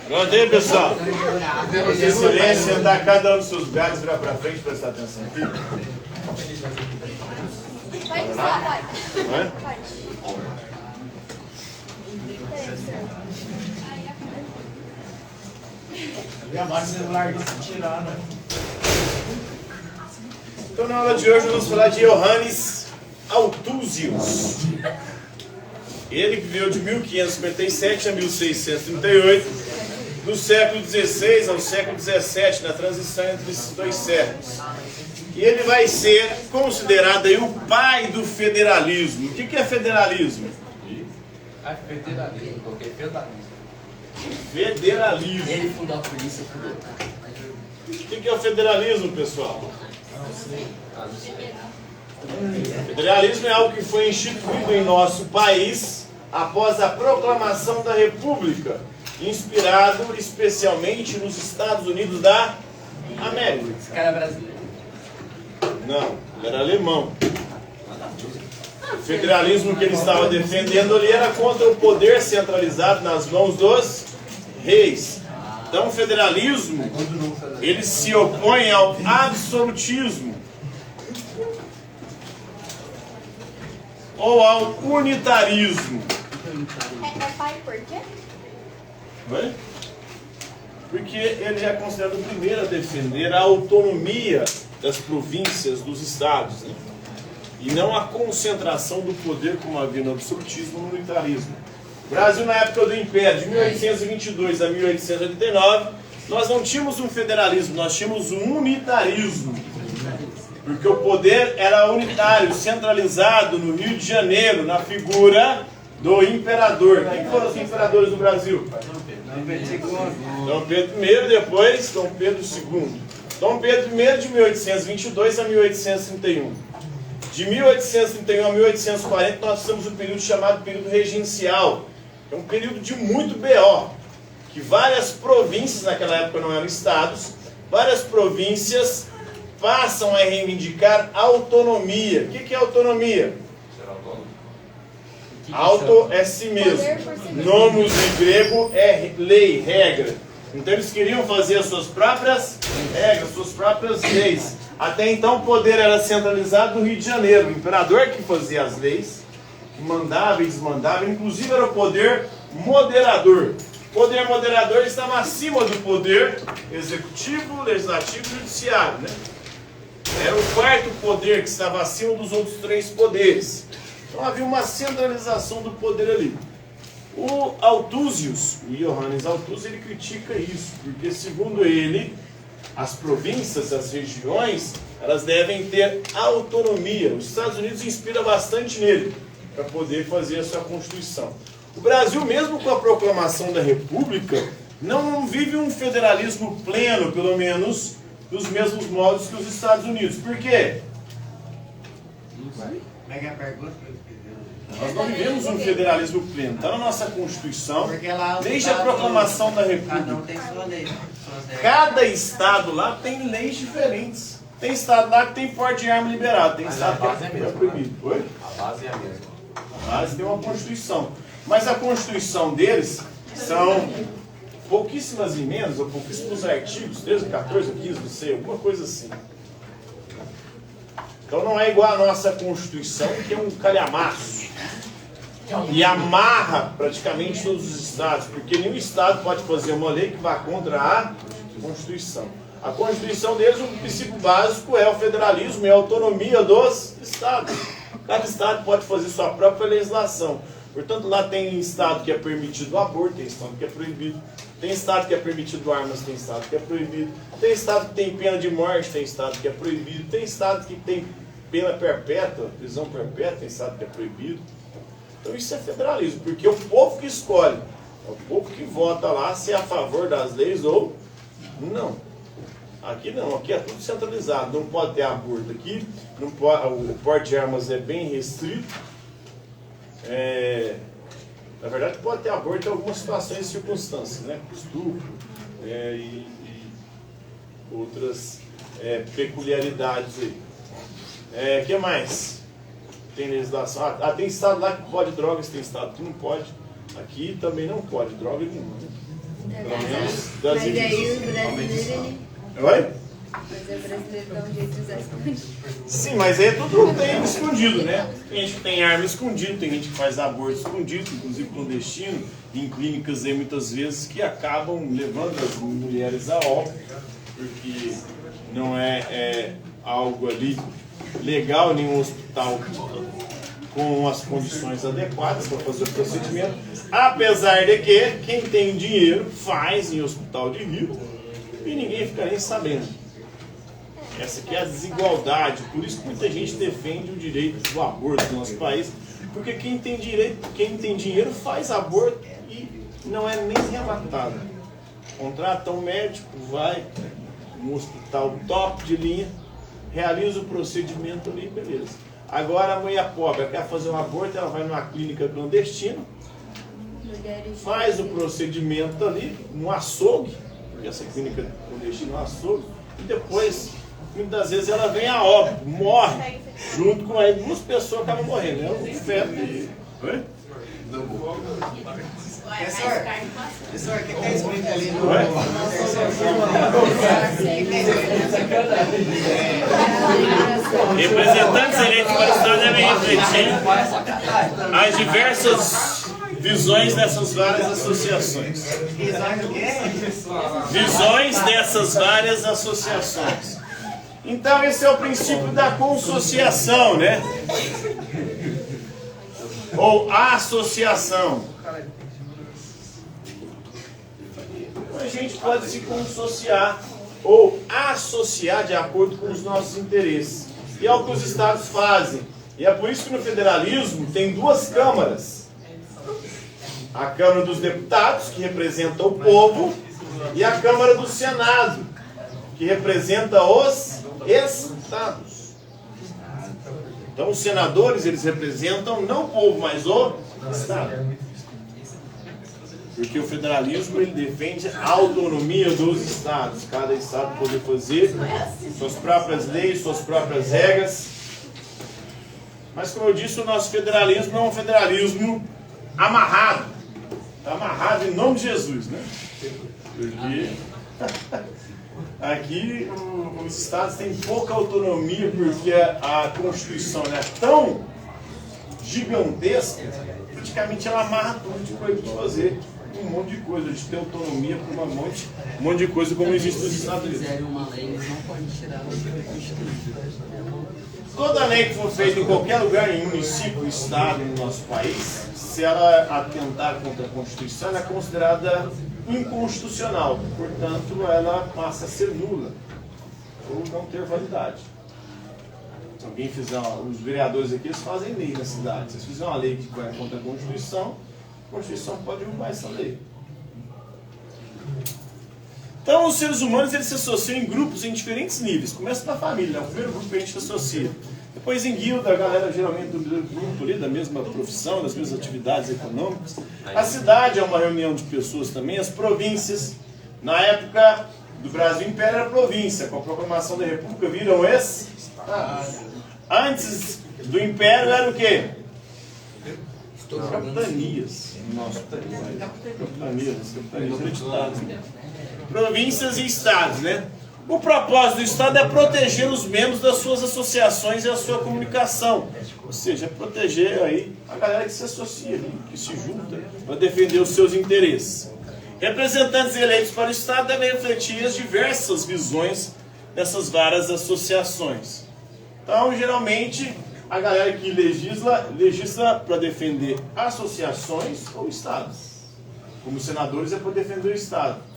Pronto aí, pessoal. Silêncio, sentar cada um dos seus lugares, virar para frente, prestar atenção aqui. Pode. Vai? E a mais celular de tirar, né? Então, na aula de hoje, vamos falar de Johannes Althusius. Ele viveu de 1557 a 1638, do século XVI ao século XVII, na transição entre esses dois séculos. E ele vai ser considerado aí o pai do federalismo. O que é federalismo? Federalismo, porque feudalismo. Federalismo. Ele fundou a polícia, fundou. O que é o federalismo, pessoal? Federalismo é algo que foi instituído em nosso país após a proclamação da República, inspirado especialmente nos Estados Unidos da América. Esse cara é brasileiro. Não, ele era alemão. O federalismo que ele estava defendendo ali era contra o poder centralizado nas mãos dos reis. Então o federalismo, ele se opõe ao absolutismo ou ao unitarismo. É pai por quê? Oi? Porque ele é considerado o primeiro a defender a autonomia das províncias, dos estados, né? E não a concentração do poder como havia no absolutismo e no unitarismo. O Brasil, na época do Império, de 1822 a 1889, nós não tínhamos um federalismo, nós tínhamos um unitarismo. Porque o poder era unitário, centralizado no Rio de Janeiro, na figura do imperador. Quem foram os imperadores do Brasil? Dom Pedro I, depois Dom Pedro II. Dom Pedro I de 1822 a 1831. De 1831 a 1840 nós temos um período chamado período regencial. É um período de muito BO, que várias províncias, naquela época não eram estados, várias províncias passam a reivindicar autonomia. O que é autonomia? Auto é si mesmo. Nomos em grego é lei, regra. Então eles queriam fazer as suas próprias regras, suas próprias leis. Até então o poder era centralizado no Rio de Janeiro. O imperador que fazia as leis, que mandava e desmandava, inclusive era o poder moderador. O poder moderador estava acima do poder executivo, legislativo e judiciário, né? Era o quarto poder que estava acima dos outros três poderes. Então havia uma centralização do poder ali. O Althusius, o Johannes Althusius, ele critica isso, porque segundo ele, as províncias, as regiões, elas devem ter autonomia. Os Estados Unidos inspira bastante nele para poder fazer a sua Constituição. O Brasil, mesmo com a proclamação da República, não vive um federalismo pleno, pelo menos, dos mesmos modos que os Estados Unidos. Por quê? Pega a pergunta. Nós não vivemos um federalismo pleno. Está na nossa Constituição, Porque lá desde a proclamação da cada um República. tem sua lei. Suas regras. Cada estado lá tem leis diferentes. Tem estado lá que tem porte de arma liberado, tem estado que é proibido. Oi? A base é a mesma. A base tem uma Constituição. Mas a Constituição deles são pouquíssimas emendas, ou pouquíssimos artigos, 13, 14, 15, não sei, alguma coisa assim. Então não é igual a nossa Constituição, que é um calhamaço. E amarra praticamente todos os estados, porque nenhum estado pode fazer uma lei que vá contra a Constituição. A Constituição deles, o princípio básico é o federalismo e a autonomia dos estados. Cada estado pode fazer sua própria legislação. Portanto, lá tem estado que é permitido o aborto, tem estado que é proibido. Tem estado que é permitido armas, tem estado que é proibido. Tem estado que tem pena de morte, tem estado que é proibido. Tem estado que tem pena perpétua, prisão perpétua, tem estado que é proibido. Então isso é federalismo, porque é o povo que escolhe, é o povo que vota lá se é a favor das leis ou não. Aqui não, aqui é tudo centralizado, não pode ter aborto aqui, não pode, o porte de armas é bem restrito. Na verdade pode ter aborto em algumas situações e circunstâncias, né? Estupro e outras peculiaridades aí. Que mais? Tem legislação. Tem estado lá que pode drogas, tem estado que não pode. Aqui também não pode, droga nenhuma. Pelo menos Mas das aí igrejas. o brasileiro, Oi? mas o brasileiro dá um jeito de usar escondido. Sim, mas aí é tudo tem escondido, né? Tem gente que tem arma escondida, tem gente que faz aborto escondido, inclusive clandestino, em clínicas aí muitas vezes que acabam levando as mulheres a óbito, porque não é algo ali legal, nenhum hospital com as condições adequadas para fazer o procedimento, apesar de que quem tem dinheiro faz em hospital de rico e ninguém fica nem sabendo. Essa aqui é a desigualdade, por isso que muita gente defende o direito do aborto no nosso país, porque quem tem dinheiro faz aborto e não é nem relatado. Contrata um médico, vai no hospital top de linha, realiza o procedimento ali, beleza. Agora a mulher pobre quer fazer um aborto, ela vai numa clínica clandestina, faz o procedimento ali no açougue, porque essa clínica clandestina é um açougue, e depois, muitas vezes ela vem a óbito, morre, junto com aí duas pessoas que acabam morrendo, né? Um feto e... Oi? Professor, o que é escrito ali no... Oi? Representantes eleitos para o Estado devem refletir as diversas visões dessas várias associações. Visões dessas várias associações. Então esse é o princípio da consociação, né? Ou associação. A gente pode se consociar ou associar de acordo com os nossos interesses. E é o que os estados fazem. E é por isso que no federalismo tem duas câmaras. A Câmara dos Deputados, que representa o povo, e a Câmara do Senado, que representa os estados. Então os senadores, eles representam não o povo, mas o estado. Porque o federalismo, ele defende a autonomia dos estados. Cada estado poder fazer suas próprias leis, suas próprias regras. Mas como eu disse, o nosso federalismo não é um federalismo amarrado. Está amarrado em nome de Jesus, né? Porque aqui os estados têm pouca autonomia, porque a Constituição é tão gigantesca, praticamente ela amarra tudo de coisa para fazer. Um monte de coisa, de ter autonomia para um monte de coisa como existe nos Estados Unidos. Se fizerem uma lei, eles não podem tirar a Constituição. Toda lei que for feita em qualquer lugar, em município, estado, no nosso país, se ela atentar contra a Constituição, ela é considerada inconstitucional. Portanto, ela passa a ser nula ou não ter validade. Se alguém fizer, os vereadores aqui, eles fazem lei na cidade. Se eles fizerem uma lei que vai contra a Constituição pode derrubar essa lei. Então, os seres humanos, eles se associam em grupos em diferentes níveis. Começa na família, né? O primeiro grupo que a gente se associa. Depois em guilda, a galera geralmente do grupo ali, da mesma profissão, das mesmas atividades econômicas. A cidade é uma reunião de pessoas também. As províncias, na época do Brasil Império era província. Com a proclamação da República viram estados. Antes do Império era o quê? Capitanias. Nossa, capitanias acreditadas. Províncias e estados, né? O propósito do estado é proteger os membros das suas associações e a sua comunicação. Ou seja, proteger aí a galera que se associa ali, que se junta para defender os seus interesses. Representantes eleitos para o estado devem refletir as diversas visões dessas várias associações. Então, geralmente, a galera que legisla para defender associações ou estados. Como senadores é para defender o estado.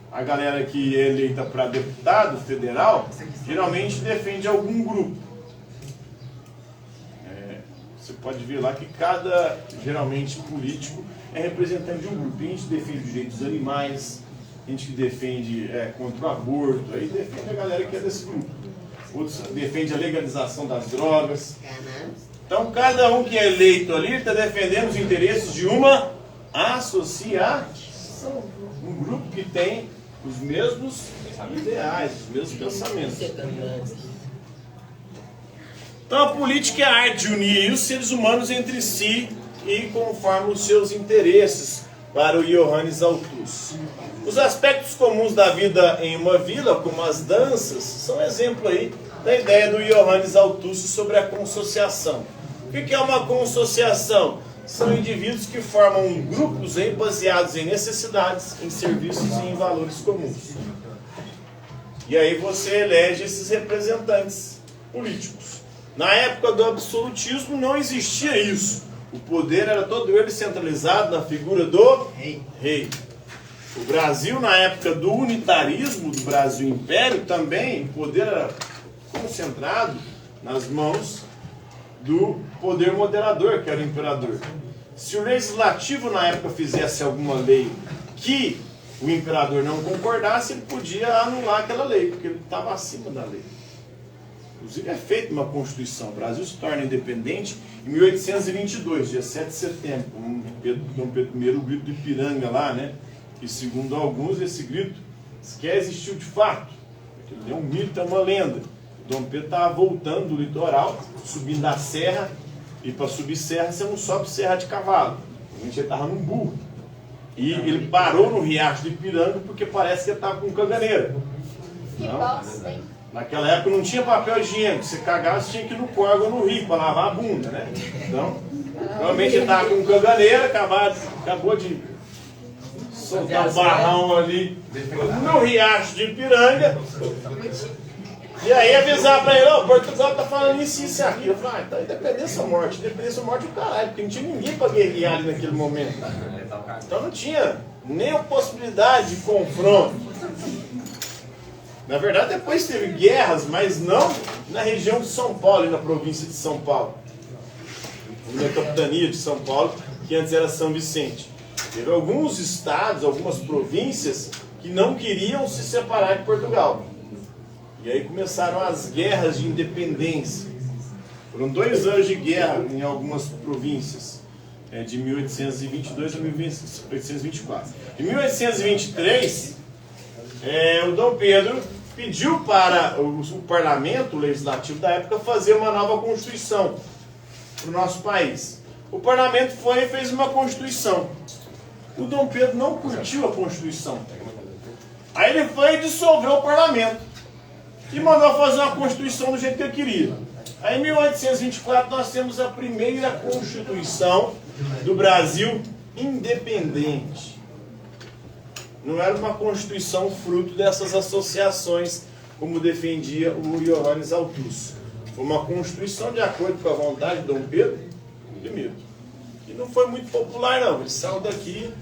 A galera que é eleita para deputado federal, geralmente defende algum grupo. Você pode ver lá que cada, geralmente, político é representante de um grupo. A gente defende os direitos dos animais, a gente que defende contra o aborto, aí defende a galera que é desse grupo. Outros defendem a legalização das drogas. Então, cada um que é eleito ali está defendendo os interesses de uma associação. Um grupo que tem os mesmos ideais, os mesmos pensamentos. Então, a política é a arte de unir os seres humanos entre si e conforme os seus interesses para o Ioannis Autúcio. Os aspectos comuns da vida em uma vila, como as danças, são exemplo aí da ideia do Ioannis Autúcio sobre a consociação. O que é uma consociação? São indivíduos que formam grupos baseados em necessidades, em serviços e em valores comuns. E aí você elege esses representantes políticos. Na época do absolutismo não existia isso. O poder era todo ele centralizado na figura do rei. O Brasil, na época do unitarismo, do Brasil Império, também o poder era concentrado nas mãos do poder moderador, que era o imperador. Se o legislativo na época fizesse alguma lei que o imperador não concordasse, ele podia anular aquela lei, porque ele estava acima da lei. Inclusive é feita uma Constituição. O Brasil se torna independente em 1822, dia 7 de setembro, com Dom Pedro I, o grito de Ipiranga lá, né? E segundo alguns, esse grito sequer existiu de fato. Ele é um mito, é uma lenda. Dom Pedro estava voltando do litoral, subindo a serra, e para subir serra você não sobe serra de cavalo. A gente estava num burro. E ele parou no riacho de Ipiranga porque parece que ele estava com caganeira. Que bosta, hein? Naquela época não tinha papel higiênico. Se cagasse, você tinha que ir no córrego ou no rio para lavar a bunda, né? Então, provavelmente ele estava com caganeira, acabou de soltar o barrão ali no riacho de Ipiranga. E aí avisar para ele, Portugal tá falando isso e isso aqui. Eu falei, então independência ou morte? Independência ou morte o caralho, porque não tinha ninguém para guerrear ali naquele momento. Então não tinha nem a possibilidade de confronto. Na verdade depois teve guerras, mas não na região de São Paulo e na província de São Paulo. Na capitania de São Paulo, que antes era São Vicente. Teve alguns estados, algumas províncias que não queriam se separar de Portugal. E aí começaram as guerras de independência. Foram 2 anos de guerra em algumas províncias, de 1822 a 1824. Em 1823, o Dom Pedro pediu para o parlamento, o legislativo da época, fazer uma nova constituição para o nosso país. O parlamento foi e fez uma constituição. O Dom Pedro não curtiu a constituição. Aí ele foi e dissolveu o parlamento. E mandou fazer uma constituição do jeito que ele queria. Aí em 1824 nós temos a primeira constituição do Brasil independente. Não era uma constituição fruto dessas associações, como defendia o Ioannis Autúcio. Foi uma constituição de acordo com a vontade de Dom Pedro I. E não foi muito popular não. Ele saiu daqui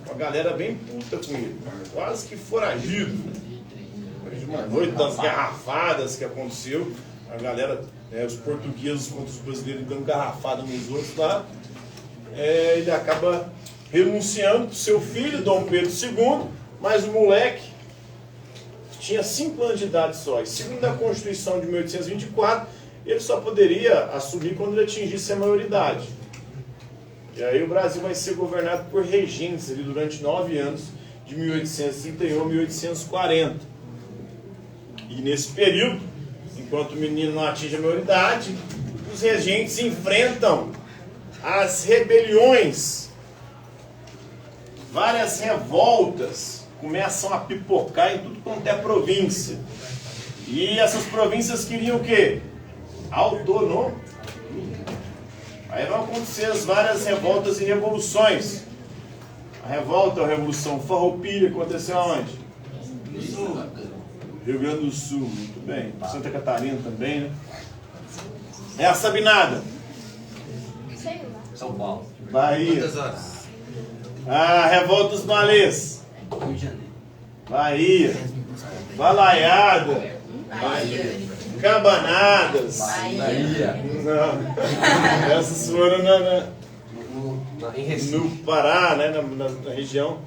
com a galera bem puta com ele. Quase que foragido. De uma noite das garrafadas que aconteceu, a galera, os portugueses contra os brasileiros dando garrafada nos outros lá, ele acaba renunciando para o seu filho, Dom Pedro II, mas o moleque tinha 5 anos de idade só, e segundo a Constituição de 1824, ele só poderia assumir quando ele atingisse a maioridade. E aí o Brasil vai ser governado por regentes ali durante 9 anos, de 1831 a 1840. E nesse período, enquanto o menino não atinge a maioridade, os regentes enfrentam as rebeliões. Várias revoltas começam a pipocar em tudo quanto é província. E essas províncias queriam o quê? Autonomia. Aí vão acontecer as várias revoltas e revoluções. A Revolução Farroupilha aconteceu aonde? No Sul. Rio Grande do Sul, muito bem. Santa Catarina também, né? A Sabinada. São Paulo. Bahia. Quantas horas? A Revolta dos Malês. Rio de Janeiro. Bahia. Balaiada. Bahia. Cabanadas. Bahia. Não. Essas foram Em Recife. no Pará, né? Na região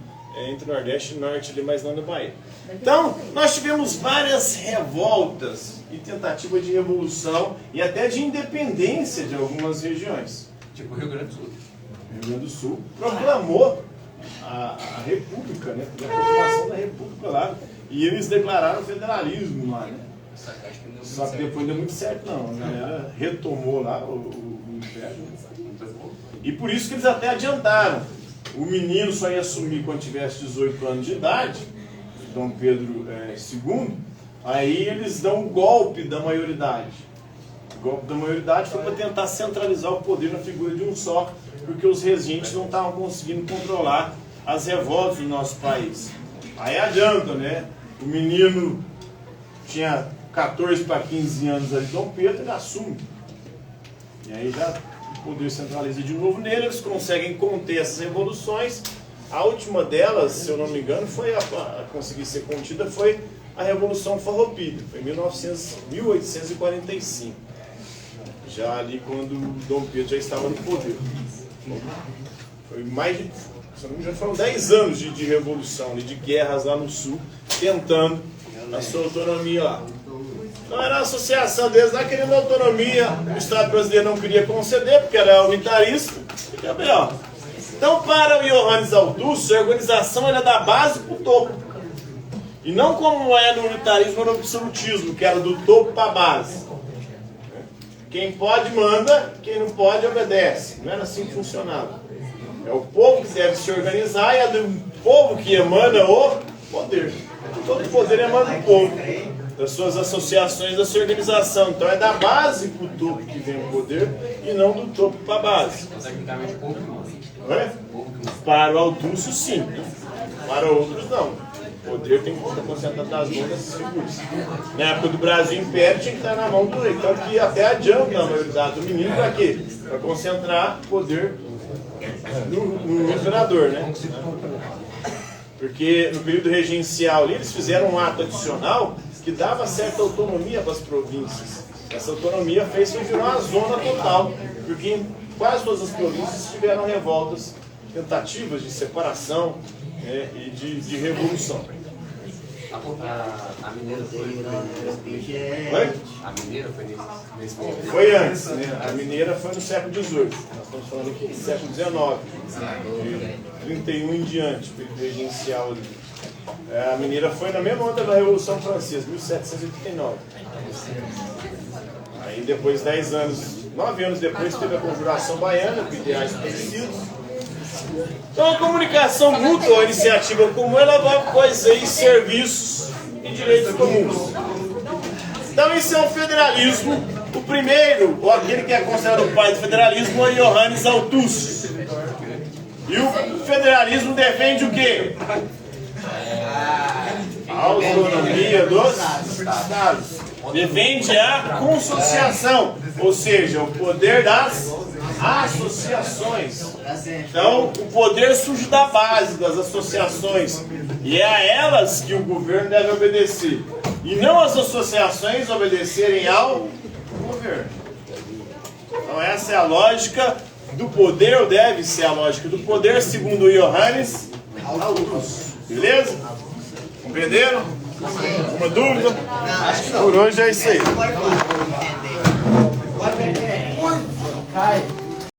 entre o Nordeste e o Norte, ali, mas não na Bahia. Então, nós tivemos várias revoltas e tentativas de revolução e até de independência de algumas regiões. Tipo Rio Grande do Sul. O Rio Grande do Sul proclamou a República, né? A proclamação da República lá. E eles declararam o federalismo lá, né? Só que depois não deu muito certo, não. A galera retomou lá o Império. E por isso que eles até adiantaram. O menino só ia assumir quando tivesse 18 anos de idade, Dom Pedro II, aí eles dão o golpe da maioridade. O golpe da maioridade foi para tentar centralizar o poder na figura de um só, porque os regentes não estavam conseguindo controlar as revoltas do nosso país. Aí adianta, né? O menino tinha 14 para 15 anos ali, Dom Pedro, ele assume. E aí já o poder centraliza de novo nele, eles conseguem conter essas revoluções. A última delas, se eu não me engano, foi a conseguir ser contida, foi a Revolução Farroupilha, foi em 1845. Já ali quando Dom Pedro já estava no poder. Foi mais de, se não me engano, foram 10 anos de revolução, de guerras lá no sul, tentando a sua autonomia lá. Então era a associação deles lá querendo autonomia, o Estado brasileiro não queria conceder, porque era unitarista. Então, para o Johannes Althusse, a organização era da base para o topo. E não como é no unitarismo ou no absolutismo, que era do topo para a base. Quem pode manda, quem não pode obedece. Não era assim que funcionava. É o povo que deve se organizar e é do povo que emana o poder. Todo poder emana do povo, das suas associações, da sua organização. Então é da base para o topo que vem o poder e não do topo para a base. Tecnicamente, o povo que manda. Para o Althusse, sim. Para outros, não. O poder tem que estar concentrado nas mãos dessas figuras. Na época do Brasil Império tinha que estar na mão do rei. Tanto que até adianta a maioridade do menino para quê? Para concentrar poder no imperador, né? Porque no período regencial ali, eles fizeram um ato adicional que dava certa autonomia para as províncias. Essa autonomia fez que virou uma zona total, porque em quase todas as províncias tiveram revoltas, tentativas de separação e de revolução. A mineira foi nesse período. Foi antes, né? A mineira foi no século XVIII. Nós estamos falando aqui do século XIX, de 31 em diante, período regencial ali. A mineira foi na mesma onda da Revolução Francesa, 1789. Aí depois, 10 anos, 9 anos depois, teve a Conjuração Baiana, com ideais parecidos. Então a comunicação mútua, a iniciativa comum, ela envolve coisas aí, serviços e direitos comuns. Então isso é um federalismo. O primeiro, ou aquele que é considerado o pai do federalismo, é Johannes Althusse. E o federalismo defende o quê? A autonomia dos estados. Defende a consociação, ou seja, o poder das associações. Então, o poder surge da base das associações. E é a elas que o governo deve obedecer. E não as associações obedecerem ao governo. Então, essa é a lógica do poder, ou deve ser a lógica do poder, segundo Johannes Althusse. Beleza? Compreenderam? Alguma dúvida? Por hoje é isso aí.